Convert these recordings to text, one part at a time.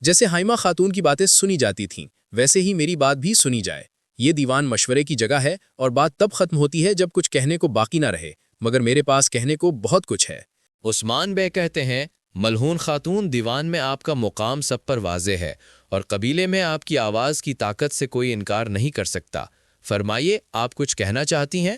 جیسے ہائمہ خاتون کی باتیں سنی جاتی تھیں ویسے ہی میری بات بھی سنی جائے۔ یہ دیوان مشورے کی جگہ ہے اور بات تب ختم ہوتی ہے جب کچھ کہنے کو باقی نہ رہے، مگر میرے پاس کہنے کو بہت کچھ ہے۔ عثمان بے کہتے ہیں، ملہون خاتون، دیوان میں آپ کا مقام سب پر واضح ہے اور قبیلے میں آپ کی آواز کی طاقت سے کوئی انکار نہیں کر سکتا۔ فرمائیے، آپ کچھ کہنا چاہتی ہیں؟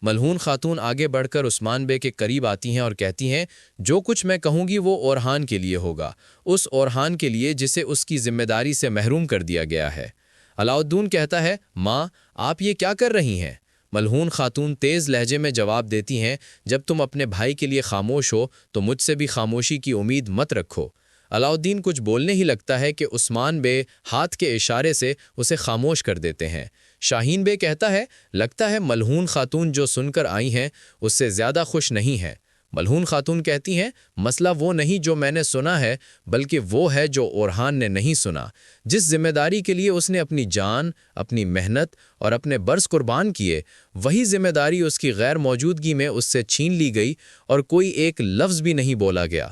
ملہون خاتون آگے بڑھ کر عثمان بے کے قریب آتی ہیں اور کہتی ہیں، جو کچھ میں کہوں گی وہ اورحان کے لیے ہوگا، اس اورحان کے لیے جسے اس کی ذمہ داری سے محروم کر دیا گیا ہے۔ علاؤالدین کہتا ہے، ماں، آپ یہ کیا کر رہی ہیں؟ ملہون خاتون تیز لہجے میں جواب دیتی ہیں، جب تم اپنے بھائی کے لیے خاموش ہو تو مجھ سے بھی خاموشی کی امید مت رکھو۔ علاؤالدین کچھ بولنے ہی لگتا ہے کہ عثمان بے ہاتھ کے اشارے سے اسے خاموش کر دیتے ہیں۔ شاہین بے کہتا ہے، لگتا ہے ملہون خاتون جو سن کر آئی ہیں اس سے زیادہ خوش نہیں ہیں۔ ملہون خاتون کہتی ہیں، مسئلہ وہ نہیں جو میں نے سنا ہے، بلکہ وہ ہے جو اورحان نے نہیں سنا۔ جس ذمہ داری کے لیے اس نے اپنی جان، اپنی محنت اور اپنے برس قربان کیے، وہی ذمہ داری اس کی غیر موجودگی میں اس سے چھین لی گئی اور کوئی ایک لفظ بھی نہیں بولا گیا۔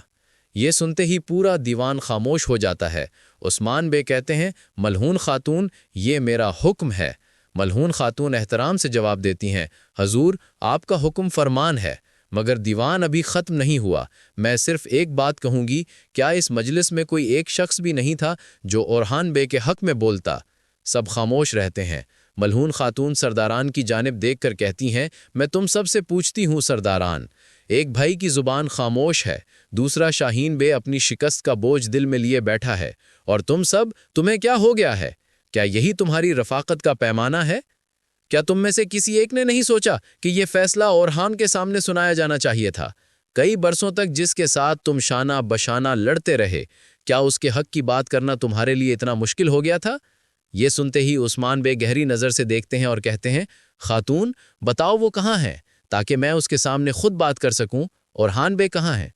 یہ سنتے ہی پورا دیوان خاموش ہو جاتا ہے۔ عثمان بے کہتے ہیں، ملہون خاتون، یہ میرا حکم ہے۔ ملہون خاتون احترام سے جواب دیتی ہیں، حضور، آپ کا حکم فرمان ہے، مگر دیوان ابھی ختم نہیں ہوا۔ میں صرف ایک بات کہوں گی، کیا اس مجلس میں کوئی ایک شخص بھی نہیں تھا جو اورحان بے کے حق میں بولتا؟ سب خاموش رہتے ہیں۔ ملہون خاتون سرداران کی جانب دیکھ کر کہتی ہیں، میں تم سب سے پوچھتی ہوں سرداران۔ ایک بھائی کی زبان خاموش ہے، دوسرا شاہین بے اپنی شکست کا بوجھ دل میں لیے بیٹھا ہے، اور تم سب، تمہیں کیا ہو گیا ہے؟ کیا یہی تمہاری رفاقت کا پیمانہ ہے؟ کیا تم میں سے کسی ایک نے نہیں سوچا کہ یہ فیصلہ اورحان کے سامنے سنایا جانا چاہیے تھا؟ کئی برسوں تک جس کے ساتھ تم شانہ بشانہ لڑتے رہے، کیا اس کے حق کی بات کرنا تمہارے لیے اتنا مشکل ہو گیا تھا؟ یہ سنتے ہی عثمان بے گہری نظر سے دیکھتے ہیں اور کہتے ہیں، خاتون، بتاؤ وہ کہاں ہے تاکہ میں اس کے سامنے خود بات کر سکوں۔ اورحان بے کہاں ہے؟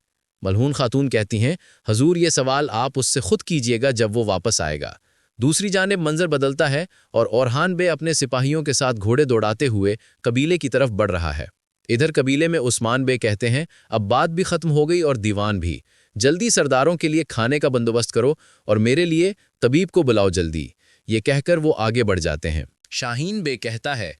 ملہون خاتون کہتی ہیں، حضور، یہ سوال آپ اس سے خود کیجئے گا جب وہ واپس آئے گا۔ دوسری جانب منظر بدلتا ہے اور اورحان بے اپنے سپاہیوں کے ساتھ گھوڑے دوڑاتے ہوئے قبیلے کی طرف بڑھ رہا ہے۔ ادھر قبیلے میں عثمان بے کہتے ہیں، اب بات بھی ختم ہو گئی اور دیوان بھی۔ جلدی سرداروں کے لیے کھانے کا بندوبست کرو اور میرے لیے طبیب کو بلاؤ جلدی۔ یہ کہہ کر وہ آگے بڑھ جاتے ہیں۔ شاہین بے کہتا ہے،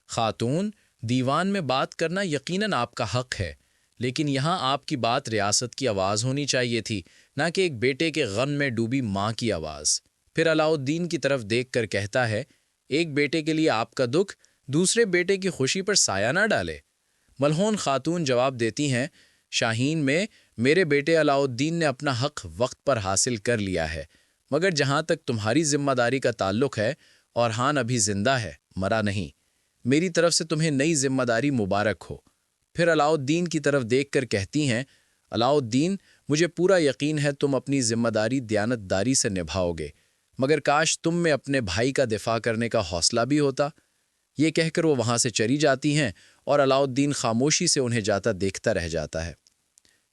خاتون، دیوان میں بات کرنا یقیناً آپ کا حق ہے، لیکن یہاں آپ کی بات ریاست کی آواز ہونی چاہیے تھی، نہ کہ ایک بیٹے کے غم میں ڈوبی ماں کی آواز۔ پھر علاؤالدین کی طرف دیکھ کر کہتا ہے، ایک بیٹے کے لیے آپ کا دکھ دوسرے بیٹے کی خوشی پر سایہ نہ ڈالے۔ ملہون خاتون جواب دیتی ہیں، شاہین میں، میرے بیٹے علاؤالدین نے اپنا حق وقت پر حاصل کر لیا ہے، مگر جہاں تک تمہاری ذمہ داری کا تعلق ہے، اورحان ابھی زندہ ہے، مرا نہیں۔ میری طرف سے تمہیں نئی ذمہ داری مبارک ہو۔ پھر علاؤالدین کی طرف دیکھ کر کہتی ہیں، علاؤالدین، مجھے پورا یقین ہے تم اپنی ذمہ داری دیانت داری سے نبھاؤ گے، مگر کاش تم میں اپنے بھائی کا دفاع کرنے کا حوصلہ بھی ہوتا۔ یہ کہہ کر وہ وہاں سے چلی جاتی ہیں اور علاؤالدین خاموشی سے انہیں جاتا دیکھتا رہ جاتا ہے۔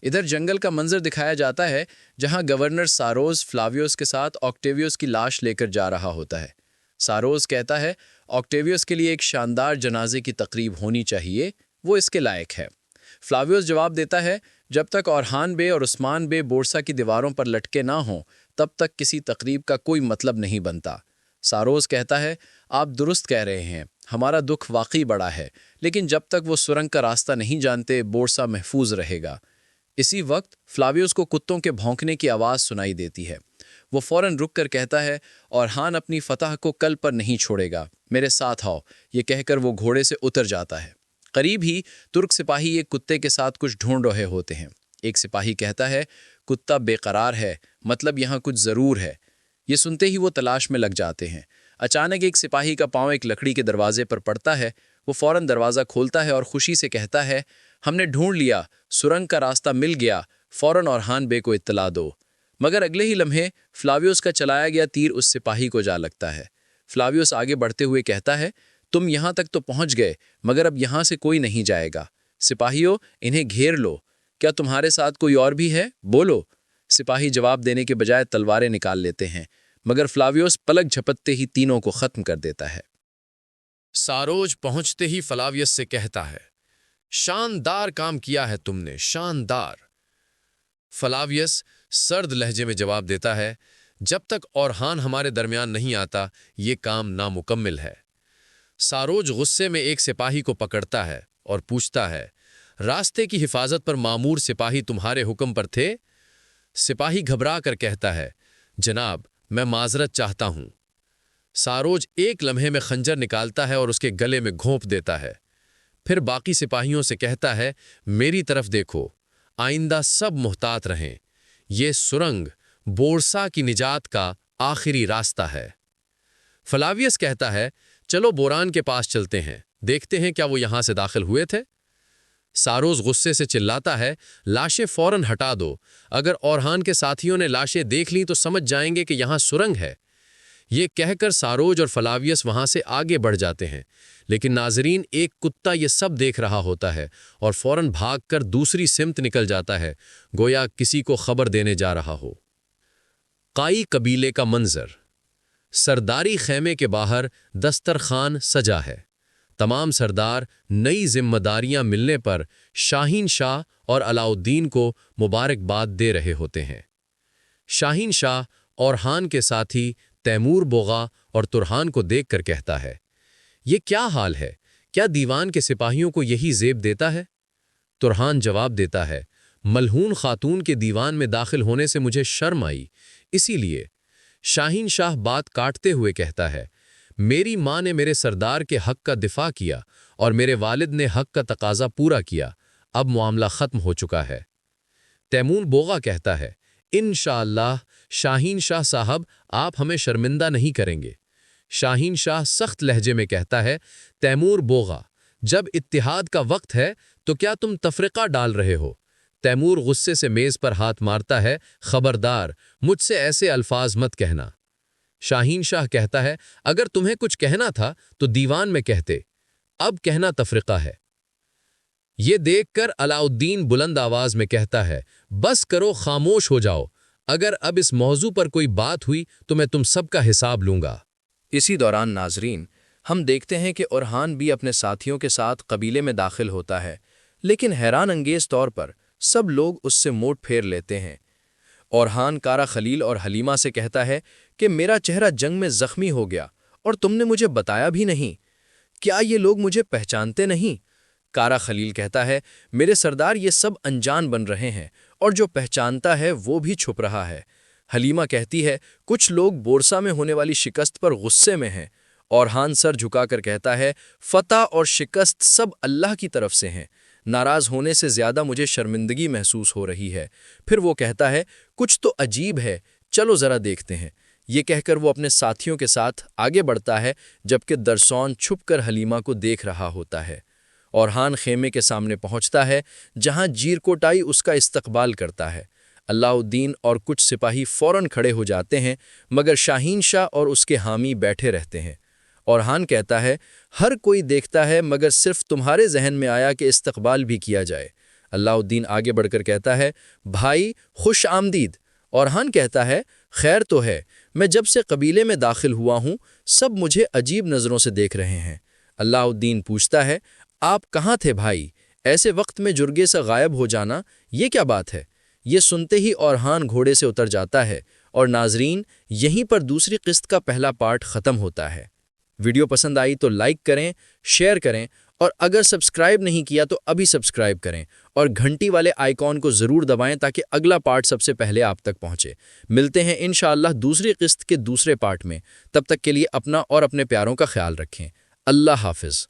ادھر جنگل کا منظر دکھایا جاتا ہے جہاں گورنر ساروس فلاویوس کے ساتھ آکٹیویوس کی لاش لے کر جا رہا ہوتا ہے۔ ساروس کہتا ہے، آکٹیویوس کے لیے ایک شاندار جنازے کی تقریب ہونی چاہیے، وہ اس کے لائق ہے۔ فلاویوس جواب دیتا ہے، جب تک اورحان بے اور عثمان بے بورسا کی دیواروں پر لٹکے نہ ہوں تب تک کسی تقریب کا کوئی مطلب نہیں بنتا۔ ساروس کہتا ہے، آپ درست کہہ رہے ہیں، ہمارا دکھ واقعی بڑا ہے، لیکن جب تک وہ سرنگ کا راستہ نہیں جانتے بورسا محفوظ رہے گا۔ اسی وقت فلاویوس کو کتوں کے بھونکنے کی آواز سنائی دیتی ہے۔ وہ فوراً رک کر کہتا ہے، اورحان اپنی فتح کو کل پر نہیں چھوڑے گا، میرے ساتھ آؤ۔ یہ کہہ کر وہ گھوڑے سے اتر جاتا ہے۔ قریب ہی ترک سپاہی ایک کتے کے ساتھ کچھ ڈھونڈ رہے ہوتے ہیں۔ ایک سپاہی کہتا ہے، کتا بے قرار ہے، مطلب یہاں کچھ ضرور ہے۔ یہ سنتے ہی وہ تلاش میں لگ جاتے ہیں۔ اچانک ایک سپاہی کا پاؤں ایک لکڑی کے دروازے پر پڑتا ہے۔ وہ فوراً دروازہ کھولتا ہے اور خوشی سے کہتا ہے، ہم نے ڈھونڈ لیا، سرنگ کا راستہ مل گیا، فوراً اورحان بے کو اطلاع دو۔ مگر اگلے ہی لمحے فلاویوس کا چلایا گیا تیر اس سپاہی کو جا لگتا ہے۔ فلاویوس آگے بڑھتے ہوئے کہتا ہے، تم یہاں تک تو پہنچ گئے، مگر اب یہاں سے کوئی نہیں جائے گا۔ سپاہیوں، انہیں گھیر لو۔ کیا تمہارے ساتھ کوئی اور بھی ہے؟ بولو۔ سپاہی جواب دینے کے بجائے تلواریں نکال لیتے ہیں، مگر فلاویوس پلک جھپکتے ہی تینوں کو ختم کر دیتا ہے۔ ساروج پہنچتے ہی فلاویس سے کہتا ہے، شاندار کام کیا ہے تم نے، شاندار۔ فلاویس سرد لہجے میں جواب دیتا ہے، جب تک اورحان ہمارے درمیان نہیں آتا یہ کام نامکمل ہے۔ ساروج غصے میں ایک سپاہی کو پکڑتا ہے اور پوچھتا ہے، راستے کی حفاظت پر مامور سپاہی تمہارے حکم پر تھے؟ سپاہی گھبرا کر کہتا ہے، جناب میں معذرت چاہتا ہوں۔ ساروج ایک لمحے میں خنجر نکالتا ہے اور اس کے گلے میں گھونپ دیتا ہے، پھر باقی سپاہیوں سے کہتا ہے، میری طرف دیکھو، آئندہ سب محتاط رہیں، یہ سرنگ بورسا کی نجات کا آخری راستہ ہے۔ فلاویس کہتا ہے، چلو بوران کے پاس چلتے ہیں، دیکھتے ہیں کیا وہ یہاں سے داخل ہوئے تھے۔ ساروز غصے سے چلاتا ہے، لاشیں فوراً ہٹا دو، اگر اورحان کے ساتھیوں نے لاشیں دیکھ لیں تو سمجھ جائیں گے کہ یہاں سرنگ ہے۔ یہ کہہ کر ساروج اور فلاویس وہاں سے آگے بڑھ جاتے ہیں، لیکن ناظرین ایک کتا یہ سب دیکھ رہا ہوتا ہے اور فوراً بھاگ کر دوسری سمت نکل جاتا ہے، گویا کسی کو خبر دینے جا رہا ہو۔ قائی قبیلے کا منظر۔ سرداری خیمے کے باہر دسترخوان سجا ہے۔ تمام سردار نئی ذمہ داریاں ملنے پر شاہین شاہ اور علاؤالدین کو مبارکباد دے رہے ہوتے ہیں۔ شاہین شاہ اورحان کے ساتھی تیمور بوغا اور ترحان کو دیکھ کر کہتا ہے، یہ کیا حال ہے؟ کیا دیوان کے سپاہیوں کو یہی زیب دیتا ہے؟ ترحان جواب دیتا ہے، ملہون خاتون کے دیوان میں داخل ہونے سے مجھے شرم آئی، اسی لیے۔ شاہین شاہ بات کاٹتے ہوئے کہتا ہے، میری ماں نے میرے سردار کے حق کا دفاع کیا اور میرے والد نے حق کا تقاضا پورا کیا، اب معاملہ ختم ہو چکا ہے۔ تیمور بوغا کہتا ہے، انشاءاللہ شاہین شاہ صاحب آپ ہمیں شرمندہ نہیں کریں گے۔ شاہین شاہ سخت لہجے میں کہتا ہے، تیمور بوغا جب اتحاد کا وقت ہے تو کیا تم تفرقہ ڈال رہے ہو؟ تیمور غصے سے میز پر ہاتھ مارتا ہے، خبردار مجھ سے ایسے الفاظ مت کہنا۔ شاہین شاہ کہتا ہے، اگر تمہیں کچھ کہنا تھا تو دیوان میں کہتے، اب کہنا تفرقہ ہے۔ یہ دیکھ کر علاؤالدین بلند آواز میں کہتا ہے، بس کرو، خاموش ہو جاؤ، اگر اب اس موضوع پر کوئی بات ہوئی تو میں تم سب کا حساب لوں گا۔ اسی دوران ناظرین ہم دیکھتے ہیں کہ اورحان بھی اپنے ساتھیوں کے ساتھ قبیلے میں داخل ہوتا ہے، لیکن حیران انگیز طور پر سب لوگ اس سے موڑ پھیر لیتے ہیں۔ اورحان کارا خلیل اور حلیمہ سے کہتا ہے کہ میرا چہرہ جنگ میں زخمی ہو گیا اور تم نے مجھے بتایا بھی نہیں، کیا یہ لوگ مجھے پہچانتے نہیں؟ کارا خلیل کہتا ہے، میرے سردار یہ سب انجان بن رہے ہیں اور جو پہچانتا ہے وہ بھی چھپ رہا ہے۔ حلیمہ کہتی ہے، کچھ لوگ بورسا میں ہونے والی شکست پر غصے میں ہیں۔ اورحان سر جھکا کر کہتا ہے، فتح اور شکست سب اللہ کی طرف سے ہیں، ناراض ہونے سے زیادہ مجھے شرمندگی محسوس ہو رہی ہے۔ پھر وہ کہتا ہے، کچھ تو عجیب ہے، چلو ذرا دیکھتے ہیں۔ یہ کہہ کر وہ اپنے ساتھیوں کے ساتھ آگے بڑھتا ہے، جبکہ درسون چھپ کر حلیمہ کو دیکھ رہا ہوتا ہے۔ اورحان خیمے کے سامنے پہنچتا ہے، جہاں جیرکوٹائی اس کا استقبال کرتا ہے۔ علاؤالدین اور کچھ سپاہی فوراً کھڑے ہو جاتے ہیں، مگر شاہین شاہ اور اس کے حامی بیٹھے رہتے ہیں۔ اورحان کہتا ہے، ہر کوئی دیکھتا ہے مگر صرف تمہارے ذہن میں آیا کہ استقبال بھی کیا جائے۔ علاؤالدین آگے بڑھ کر کہتا ہے، بھائی خوش آمدید۔ اورحان کہتا ہے، خیر تو ہے، میں جب سے قبیلے میں داخل ہوا ہوں سب مجھے عجیب نظروں سے دیکھ رہے ہیں۔ علاؤالدین پوچھتا ہے، آپ کہاں تھے بھائی؟ ایسے وقت میں جرگے سے غائب ہو جانا یہ کیا بات ہے؟ یہ سنتے ہی اورحان گھوڑے سے اتر جاتا ہے اور ناظرین یہیں پر دوسری قسط کا پہلا پارٹ ختم ہوتا ہے۔ ویڈیو پسند آئی تو لائک کریں، شیئر کریں اور اگر سبسکرائب نہیں کیا تو ابھی سبسکرائب کریں اور گھنٹی والے آئیکن کو ضرور دبائیں تاکہ اگلا پارٹ سب سے پہلے آپ تک پہنچے۔ ملتے ہیں انشاءاللہ دوسری قسط کے دوسرے پارٹ میں، تب تک کے لیے اپنا اور اپنے پیاروں کا خیال رکھیں۔ اللہ حافظ۔